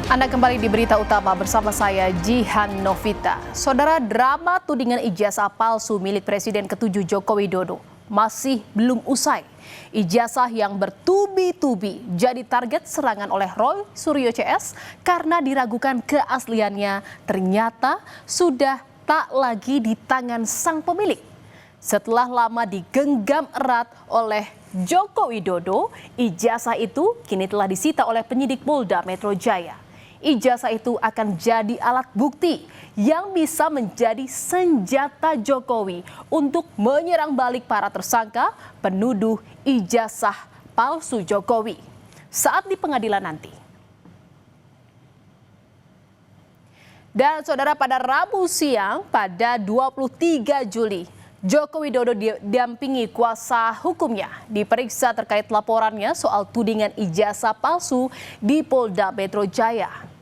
Anda kembali di Berita Utama bersama saya Jihan Novita. Saudara, drama tudingan ijazah palsu milik Presiden ke-7 Joko Widodo masih belum usai. Ijazah yang bertubi-tubi jadi target serangan oleh Roy Suryo CS karena diragukan keasliannya ternyata sudah tak lagi di tangan sang pemilik. Setelah lama digenggam erat oleh Joko Widodo, ijazah itu kini telah disita oleh penyidik Polda Metro Jaya. Ijazah itu akan jadi alat bukti yang bisa menjadi senjata Jokowi untuk menyerang balik para tersangka penuduh ijazah palsu Jokowi saat di pengadilan nanti. Dan saudara, pada Rabu siang pada 23 Juli, Joko Widodo didampingi kuasa hukumnya diperiksa terkait laporannya soal tudingan ijazah palsu di Polda Metro Jaya.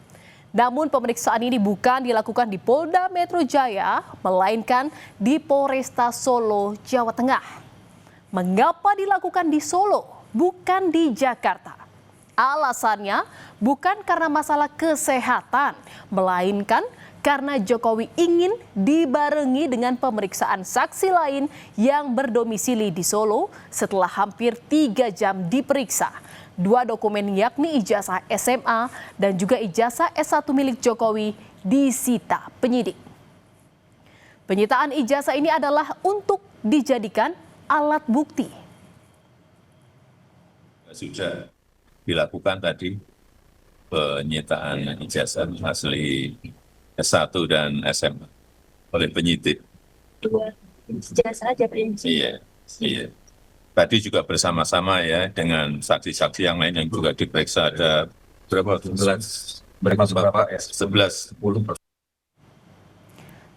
Namun pemeriksaan ini bukan dilakukan di Polda Metro Jaya, melainkan di Polresta Solo, Jawa Tengah. Mengapa dilakukan di Solo, bukan di Jakarta? Alasannya bukan karena masalah kesehatan, melainkan karena Jokowi ingin dibarengi dengan pemeriksaan saksi lain yang berdomisili di Solo setelah hampir 3 jam diperiksa. 2 dokumen yakni ijazah SMA dan juga ijazah S1 milik Jokowi disita penyidik. Penyitaan ijazah ini adalah untuk dijadikan alat bukti. Sudah dilakukan tadi penyitaan ijazah asli S1 dan SMA oleh penyidik. 2 ijazah aja prinsip. Iya. Tadi juga bersama-sama ya dengan saksi-saksi yang lain yang juga diperiksa, ada berapa? 11. 10.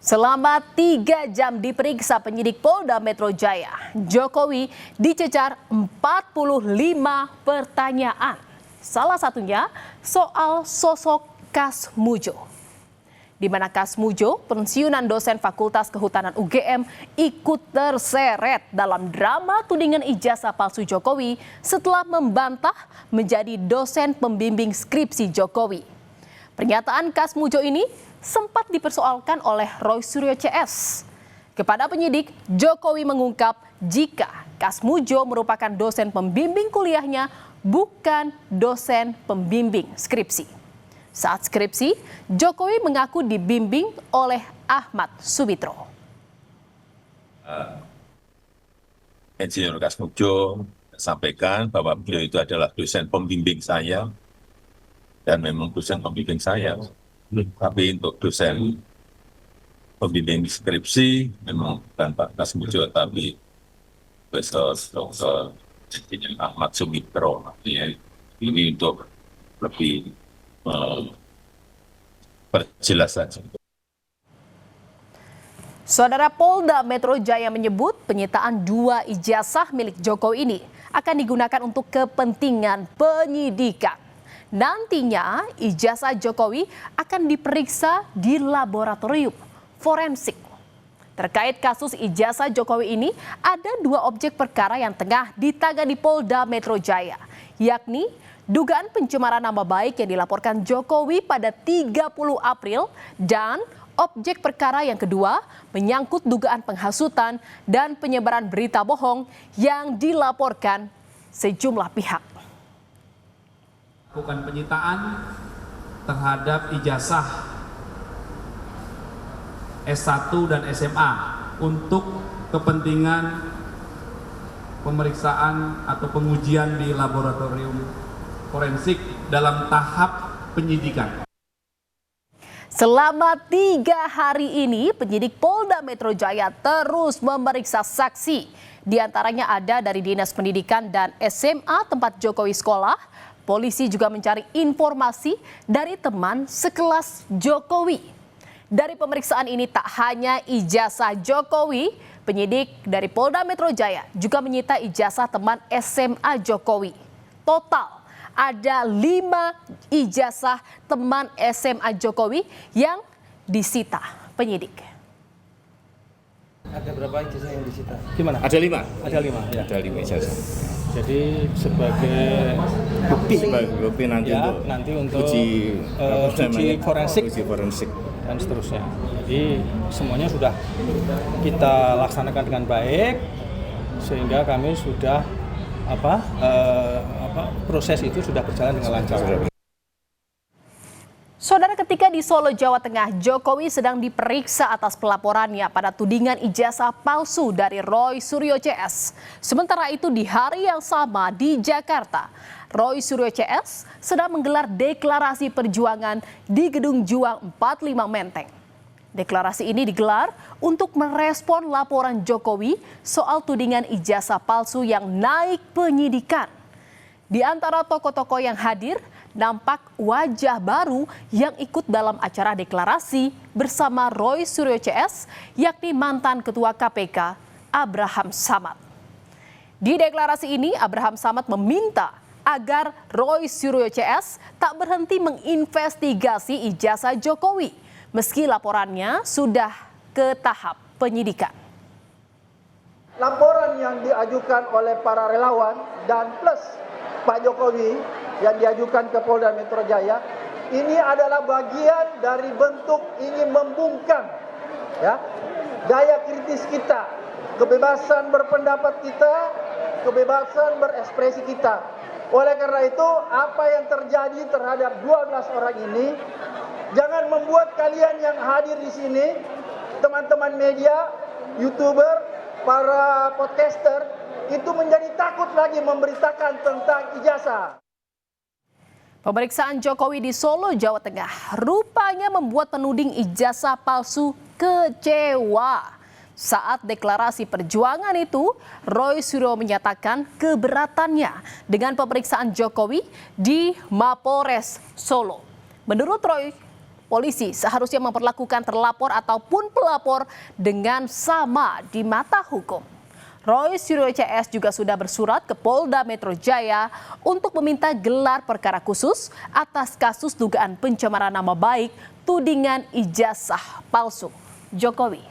Selama 3 jam diperiksa penyidik Polda Metro Jaya, Jokowi dicecar 45 pertanyaan. Salah satunya soal sosok Kas Mujo, di mana Kas Mujo, pensiunan dosen Fakultas Kehutanan UGM, ikut terseret dalam drama tudingan ijazah palsu Jokowi setelah membantah menjadi dosen pembimbing skripsi Jokowi. Pernyataan Kas Mujo ini sempat dipersoalkan oleh Roy Suryo CS. Kepada penyidik, Jokowi mengungkap jika Kas Mujo merupakan dosen pembimbing kuliahnya, bukan dosen pembimbing skripsi. Saat skripsi, Jokowi mengaku dibimbing oleh Ahmad Subitro. Insinyur Kas Mujo sampaikan bahwa beliau itu adalah dosen pembimbing saya dan memang dosen pembimbing saya. Tapi untuk dosen pembimbing skripsi memang bukan Pak Kas Mujo, tapi Profesor Dr. Ahmad Subitro. Ini untuk lebih perjelasan. Saudara, Polda Metro Jaya menyebut penyitaan 2 ijazah milik Jokowi ini akan digunakan untuk kepentingan penyidikan. Nantinya ijazah Jokowi akan diperiksa di laboratorium forensik. Terkait kasus ijazah Jokowi ini, ada 2 objek perkara yang tengah ditangani Polda Metro Jaya, yakni dugaan pencemaran nama baik yang dilaporkan Jokowi pada 30 April dan objek perkara yang kedua menyangkut dugaan penghasutan dan penyebaran berita bohong yang dilaporkan sejumlah pihak. Lakukan penyitaan terhadap ijazah S1 dan SMA untuk kepentingan pemeriksaan atau pengujian di laboratorium forensik dalam tahap penyidikan. Selama 3 hari ini, penyidik Polda Metro Jaya terus memeriksa saksi. Di antaranya ada dari Dinas Pendidikan dan SMA tempat Jokowi sekolah. Polisi juga mencari informasi dari teman sekelas Jokowi. Dari pemeriksaan ini tak hanya ijazah Jokowi, penyidik dari Polda Metro Jaya juga menyita ijazah teman SMA Jokowi. Total ada 5 ijazah teman SMA Jokowi yang disita penyidik. Ada berapa ijazah yang disita? Gimana? Ada 5. Ada 5. Ya. Ada 5 ijazah. Jadi sebagai bukti nanti ya, untuk nanti untuk uji forensik dan seterusnya. Jadi semuanya sudah kita laksanakan dengan baik sehingga kami sudah proses itu sudah berjalan dengan lancar. Saudara, ketika di Solo, Jawa Tengah, Jokowi sedang diperiksa atas pelaporannya pada tudingan ijazah palsu dari Roy Suryo CS. Sementara itu di hari yang sama di Jakarta, Roy Suryo CS sedang menggelar deklarasi perjuangan di Gedung Juang 45 Menteng. Deklarasi ini digelar untuk merespon laporan Jokowi soal tudingan ijazah palsu yang naik penyidikan. Di antara tokoh-tokoh yang hadir, nampak wajah baru yang ikut dalam acara deklarasi bersama Roy Suryo CS, yakni mantan Ketua KPK Abraham Samad. Di deklarasi ini, Abraham Samad meminta agar Roy Suryo CS tak berhenti menginvestigasi ijazah Jokowi, meski laporannya sudah ke tahap penyidikan. Laporan yang diajukan oleh para relawan dan plus Pak Jokowi yang diajukan ke Polda Metro Jaya ini adalah bagian dari bentuk ingin membungkam ya daya kritis kita, kebebasan berpendapat kita, kebebasan berekspresi kita. Oleh karena itu, apa yang terjadi terhadap 12 orang ini jangan membuat kalian yang hadir di sini, teman-teman media, YouTuber, para podcaster itu menjadi takut lagi memberitakan tentang ijazah. Pemeriksaan Jokowi di Solo, Jawa Tengah rupanya membuat penuding ijazah palsu kecewa. Saat deklarasi perjuangan itu, Roy Suryo menyatakan keberatannya dengan pemeriksaan Jokowi di Mapolres Solo. Menurut Roy, polisi seharusnya memperlakukan terlapor ataupun pelapor dengan sama di mata hukum. Roy Suryo CS juga sudah bersurat ke Polda Metro Jaya untuk meminta gelar perkara khusus atas kasus dugaan pencemaran nama baik tudingan ijazah palsu Jokowi.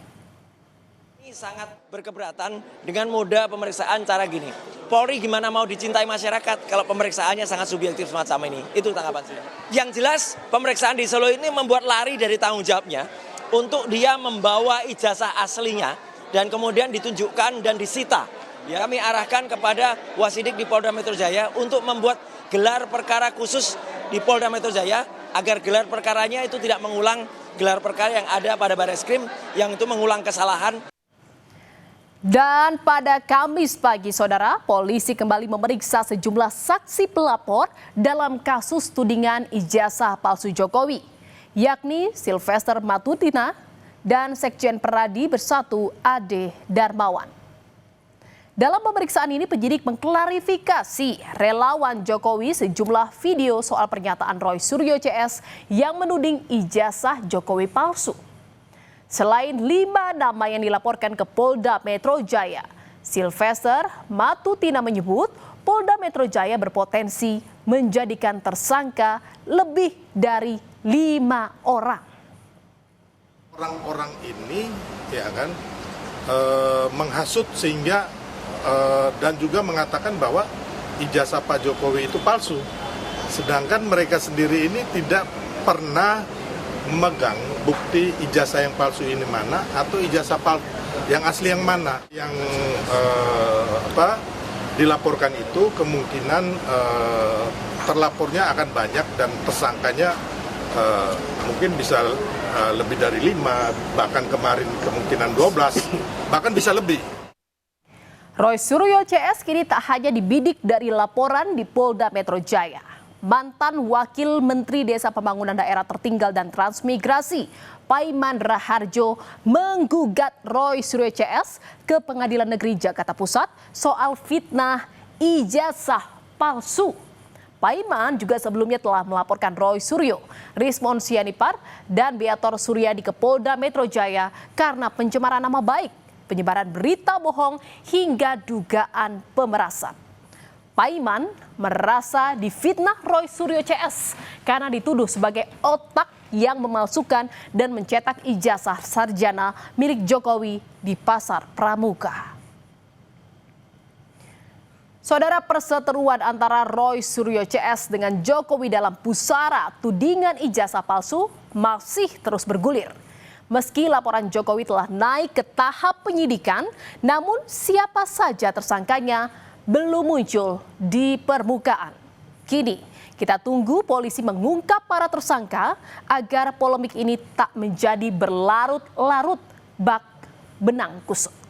Ini sangat berkeberatan dengan moda pemeriksaan cara gini. Polri gimana mau dicintai masyarakat kalau pemeriksaannya sangat subjektif semacam ini? Itu tanggapan saya. Yang jelas pemeriksaan di Solo ini membuat lari dari tanggung jawabnya untuk dia membawa ijazah aslinya dan kemudian ditunjukkan dan disita. Ya, kami arahkan kepada Wasidik di Polda Metro Jaya untuk membuat gelar perkara khusus di Polda Metro Jaya agar gelar perkaranya itu tidak mengulang gelar perkara yang ada pada Barreskrim yang itu mengulang kesalahan. Dan pada Kamis pagi, saudara, polisi kembali memeriksa sejumlah saksi pelapor dalam kasus tudingan ijazah palsu Jokowi, yakni Sylvester Matutina dan Sekjen Peradi Bersatu Ade Darmawan. Dalam pemeriksaan ini, penyidik mengklarifikasi relawan Jokowi sejumlah video soal pernyataan Roy Suryo CS yang menuding ijazah Jokowi palsu. Selain 5 nama yang dilaporkan ke Polda Metro Jaya, Sylvester Matutina menyebut Polda Metro Jaya berpotensi menjadikan tersangka lebih dari 5 orang. Orang-orang ini ya kan menghasut sehingga dan juga mengatakan bahwa ijazah Pak Jokowi itu palsu. Sedangkan mereka sendiri ini tidak pernah memegang bukti ijazah yang palsu ini mana atau ijazah yang asli yang mana. Yang dilaporkan itu kemungkinan terlapornya akan banyak dan tersangkanya mungkin bisa lebih dari 5, bahkan kemarin kemungkinan 12, bahkan bisa lebih. Roy Suryo CS kini tak hanya dibidik dari laporan di Polda Metro Jaya. Mantan Wakil Menteri Desa Pembangunan Daerah Tertinggal dan Transmigrasi, Paiman Raharjo, menggugat Roy Suryo CS ke Pengadilan Negeri Jakarta Pusat soal fitnah ijazah palsu. Paiman juga sebelumnya telah melaporkan Roy Suryo, Rismon Sianipar, dan Beator Suryadi ke Polda Metro Jaya karena pencemaran nama baik, penyebaran berita bohong, hingga dugaan pemerasan. Paiman merasa difitnah Roy Suryo CS karena dituduh sebagai otak yang memalsukan dan mencetak ijazah sarjana milik Jokowi di Pasar Pramuka. Saudara, perseteruan antara Roy Suryo CS dengan Jokowi dalam pusara tudingan ijazah palsu masih terus bergulir. Meski laporan Jokowi telah naik ke tahap penyidikan, namun siapa saja tersangkanya belum muncul di permukaan. Kini kita tunggu polisi mengungkap para tersangka agar polemik ini tak menjadi berlarut-larut bak benang kusut.